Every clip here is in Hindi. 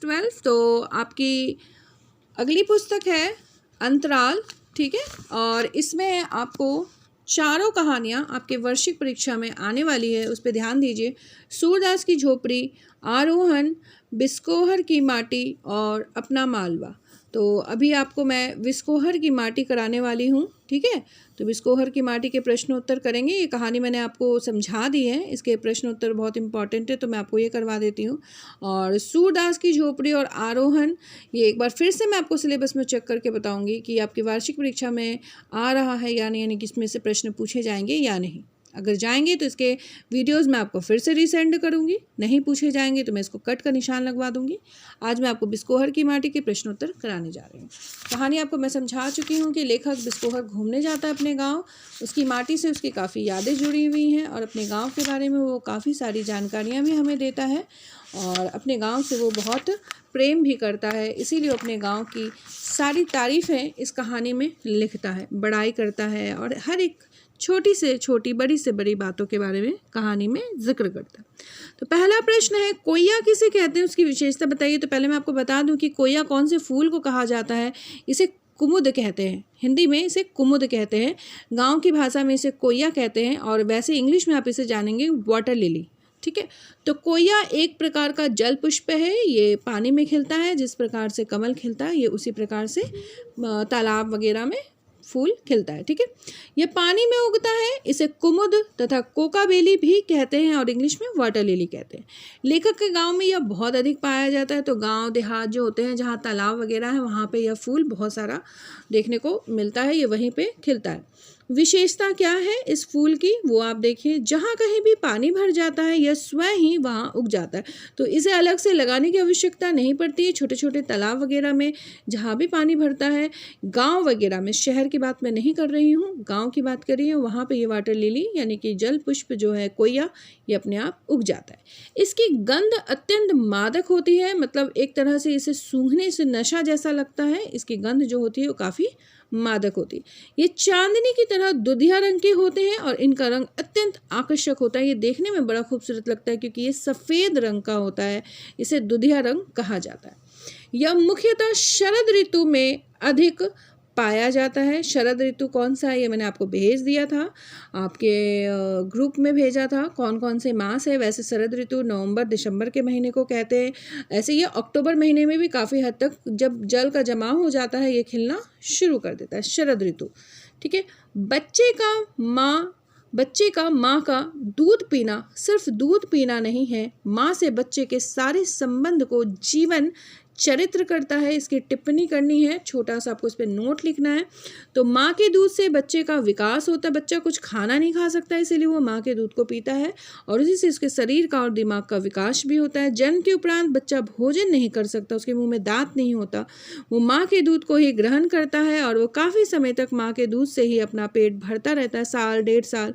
12 तो आपकी अगली पुस्तक है अंतराल, ठीक है। और इसमें आपको चारों कहानियाँ आपके वार्षिक परीक्षा में आने वाली है, उस पर ध्यान दीजिए। सूरदास की झोपड़ी, आरोहण, बिस्कोहर की माटी और अपना मालवा। तो अभी आपको मैं बिस्कोहर की माटी कराने वाली हूँ, ठीक है। तो बिस्कोहर की माटी के प्रश्न उत्तर करेंगे। ये कहानी मैंने आपको समझा दी है, इसके प्रश्न उत्तर बहुत इंपॉर्टेंट है, तो मैं आपको ये करवा देती हूँ। और सूरदास की झोपड़ी और आरोहण, ये एक बार फिर से मैं आपको सिलेबस में चेक करके बताऊँगी कि आपकी वार्षिक परीक्षा में आ रहा है या नहीं, यानी कि इसमें से प्रश्न पूछे जाएंगे या नहीं। अगर जाएंगे तो इसके वीडियोस मैं आपको फिर से रीसेंड करूंगी, नहीं पूछे जाएंगे तो मैं इसको कट का निशान लगवा दूंगी। आज मैं आपको बिस्कोहर की माटी के प्रश्नोत्तर कराने जा रही हूँ। कहानी आपको मैं समझा चुकी हूँ कि लेखक बिस्कोहर घूमने जाता है अपने गांव, उसकी माटी से उसकी काफ़ी यादें जुड़ी हुई हैं और अपने गाँव के बारे में वो काफ़ी सारी जानकारियाँ भी हमें देता है और अपने गाँव से वो बहुत प्रेम भी करता है, इसीलिए वो अपने गाँव की सारी तारीफ़ें इस कहानी में लिखता है, बड़ाई करता है और हर एक छोटी से छोटी, बड़ी से बड़ी बातों के बारे में कहानी में जिक्र करता है। तो पहला प्रश्न है, कोया किसे कहते हैं, उसकी विशेषता बताइए। तो पहले मैं आपको बता दूं कि कोया कौन से फूल को कहा जाता है। इसे कुमुद कहते हैं, हिंदी में इसे कुमुद कहते हैं, गांव की भाषा में इसे कोया कहते हैं और वैसे इंग्लिश में आप इसे जानेंगे वाटर लिली, ठीक है। तो कोया एक प्रकार का जल पुष्प है, ये पानी में खिलता है। जिस प्रकार से कमल खिलता है ये उसी प्रकार से तालाब वगैरह में फूल खिलता है, ठीक है। यह पानी में उगता है, इसे कुमुद तथा कोकाबेली भी कहते हैं और इंग्लिश में वाटर लिली कहते हैं। लेखक के गांव में यह बहुत अधिक पाया जाता है। तो गांव देहात जो होते हैं जहां तालाब वगैरह है वहां पे यह फूल बहुत सारा देखने को मिलता है, ये वहीं पे खिलता है। विशेषता क्या है इस फूल की, वो आप देखिए, जहाँ कहीं भी पानी भर जाता है यह स्वयं ही वहाँ उग जाता है। तो इसे अलग से लगाने की आवश्यकता नहीं पड़ती है। छोटे छोटे तालाब वगैरह में जहाँ भी पानी भरता है, गांव वगैरह में, शहर की बात मैं नहीं कर रही हूँ, गांव की बात कर रही हूँ, वहाँ पे ये वाटर लिली यानी कि जल पुष्प जो है कोया, ये अपने आप उग जाता है। इसकी गंध अत्यंत मादक होती है, मतलब एक तरह से इसे सूंघने से नशा जैसा लगता है। इसकी गंध जो होती है वो काफ़ी मादक होती है। ये चांदनी की तरह दुधिया रंग के होते हैं और इनका रंग अत्यंत आकर्षक होता है। ये देखने में बड़ा खूबसूरत लगता है क्योंकि ये सफ़ेद रंग का होता है, इसे दुधिया रंग कहा जाता है। यह मुख्यतः शरद ऋतु में अधिक पाया जाता है। शरद ऋतु कौन सा है ये मैंने आपको भेज दिया था, आपके ग्रुप में भेजा था, कौन कौन से मास है। वैसे शरद ऋतु नवंबर दिसंबर के महीने को कहते हैं। ऐसे ये अक्टूबर महीने में भी काफ़ी हद तक जब जल का जमाव हो जाता है ये खिलना शुरू कर देता है, शरद ऋतु, ठीक है। बच्चे का माँ का दूध पीना सिर्फ दूध पीना नहीं है, माँ से बच्चे के सारे संबंध को जीवन चरित्र करता है। इसकी टिप्पणी करनी है, छोटा सा आपको इस पर नोट लिखना है। तो माँ के दूध से बच्चे का विकास होता है। बच्चा कुछ खाना नहीं खा सकता, इसीलिए वो माँ के दूध को पीता है और उसी से उसके शरीर का और दिमाग का विकास भी होता है। जन्म के उपरांत बच्चा भोजन नहीं कर सकता, उसके मुंह में दांत नहीं होता, वो माँ के दूध को ही ग्रहण करता है और वो काफ़ी समय तक माँ के दूध से ही अपना पेट भरता रहता है, साल 1.5 साल।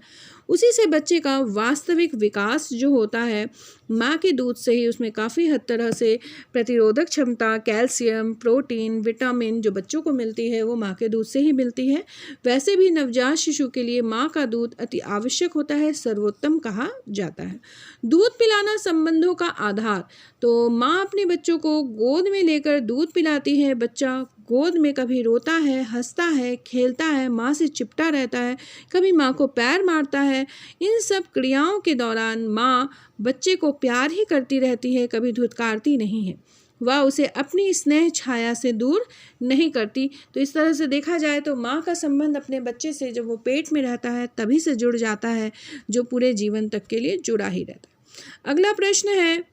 उसी से बच्चे का वास्तविक विकास जो होता है माँ के दूध से ही, उसमें काफ़ी हद तरह से प्रतिरोधक क्षमता, कैल्शियम, प्रोटीन, विटामिन जो बच्चों को मिलती है वो माँ के दूध से ही मिलती है। वैसे भी नवजात शिशु के लिए माँ का दूध अति आवश्यक होता है, सर्वोत्तम कहा जाता है। दूध पिलाना संबंधों का आधार। तो माँ अपने बच्चों को गोद में लेकर दूध पिलाती है। बच्चा गोद में कभी रोता है, हंसता है, खेलता है, माँ से चिपटा रहता है, कभी माँ को पैर मारता है। इन सब क्रियाओं के दौरान माँ बच्चे को प्यार ही करती रहती है, कभी धुतकारती नहीं है, वह उसे अपनी स्नेह छाया से दूर नहीं करती। तो इस तरह से देखा जाए तो माँ का संबंध अपने बच्चे से जब वो पेट में रहता है तभी से जुड़ जाता है, जो पूरे जीवन तक के लिए जुड़ा ही रहता है। अगला प्रश्न है,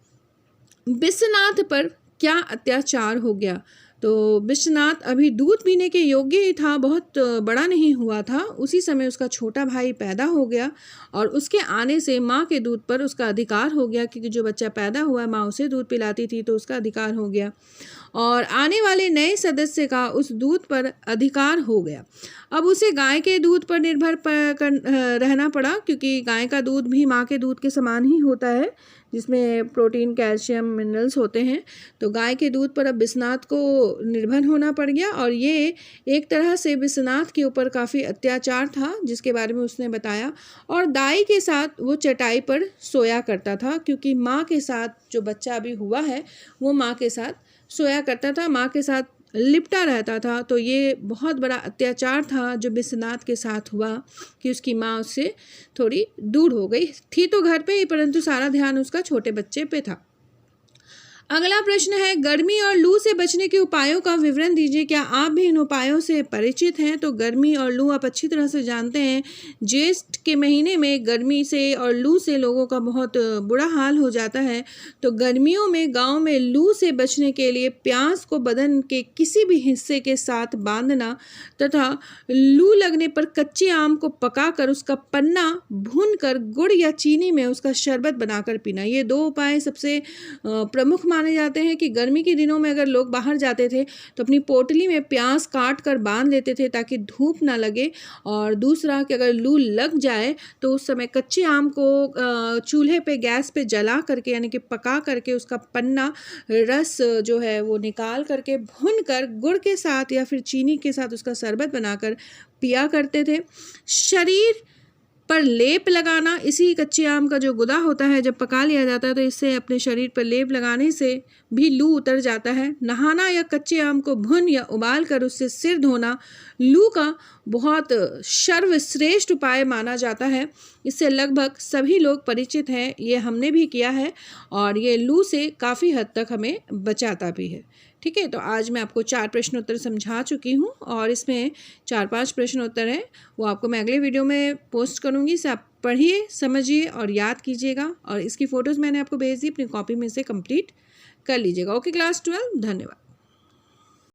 विश्वनाथ पर क्या अत्याचार हो गया। तो विश्वनाथ अभी दूध पीने के योग्य ही था, बहुत बड़ा नहीं हुआ था। उसी समय उसका छोटा भाई पैदा हो गया और उसके आने से माँ के दूध पर उसका अधिकार हो गया, क्योंकि जो बच्चा पैदा हुआ माँ उसे दूध पिलाती थी तो उसका अधिकार हो गया और आने वाले नए सदस्य का उस दूध पर अधिकार हो गया। अब उसे गाय के दूध पर निर्भर रहना पड़ा, क्योंकि गाय का दूध भी माँ के दूध के समान ही होता है, जिसमें प्रोटीन, कैल्शियम, मिनरल्स होते हैं। तो गाय के दूध पर अब विश्वनाथ को निर्भर होना पड़ गया और ये एक तरह से विश्वनाथ के ऊपर काफ़ी अत्याचार था, जिसके बारे में उसने बताया। और दाई के साथ वो चटाई पर सोया करता था, क्योंकि माँ के साथ जो बच्चा अभी हुआ है वो माँ के साथ सोया करता था, माँ के साथ लिपटा रहता था। तो ये बहुत बड़ा अत्याचार था जो विश्वनाथ के साथ हुआ कि उसकी माँ उससे थोड़ी दूर हो गई थी, तो घर पे ही, परंतु सारा ध्यान उसका छोटे बच्चे पे था। अगला प्रश्न है, गर्मी और लू से बचने के उपायों का विवरण दीजिए। क्या आप भी इन उपायों से परिचित हैं? तो गर्मी और लू आप अच्छी तरह से जानते हैं। ज्येष्ठ के महीने में गर्मी से और लू से लोगों का बहुत बुरा हाल हो जाता है। तो गर्मियों में गांव में लू से बचने के लिए प्याज को बदन के किसी भी हिस्से के साथ बांधना तथा लू लगने पर कच्चे आम को पकाकर उसका पन्ना भूनकर गुड़ या चीनी में उसका शरबत बनाकर पीना। ये दो उपाय सबसे प्रमुख माने जाते हैं कि गर्मी के दिनों में अगर लोग बाहर जाते थे तो अपनी पोटली में प्याज काट कर बांध लेते थे ताकि धूप ना लगे। और दूसरा कि अगर लू लग जाए तो उस समय कच्चे आम को चूल्हे पे गैस पे जला करके यानी कि पका करके उसका पन्ना रस जो है वो निकाल करके भून कर गुड़ के साथ या फिर चीनी के साथ उसका शरबत बनाकर पिया करते थे। शरीर पर लेप लगाना, इसी कच्चे आम का जो गुदा होता है जब पका लिया जाता है तो इससे अपने शरीर पर लेप लगाने से भी लू उतर जाता है। नहाना या कच्चे आम को भून या उबाल कर उससे सिर धोना लू का बहुत सर्वश्रेष्ठ उपाय माना जाता है। इससे लगभग सभी लोग परिचित हैं, ये हमने भी किया है और ये लू से काफ़ी हद तक हमें बचाता भी है। ठीक है, तो आज मैं आपको 4 प्रश्न उत्तर समझा चुकी हूँ और इसमें 4-5 प्रश्न उत्तर हैं, वो आपको मैं अगले वीडियो में पोस्ट करूँगी। इसे आप पढ़िए, समझिए और याद कीजिएगा। और इसकी फ़ोटोज़ मैंने आपको भेज दी, अपनी कॉपी में से कंप्लीट कर लीजिएगा। ओके क्लास 12, धन्यवाद।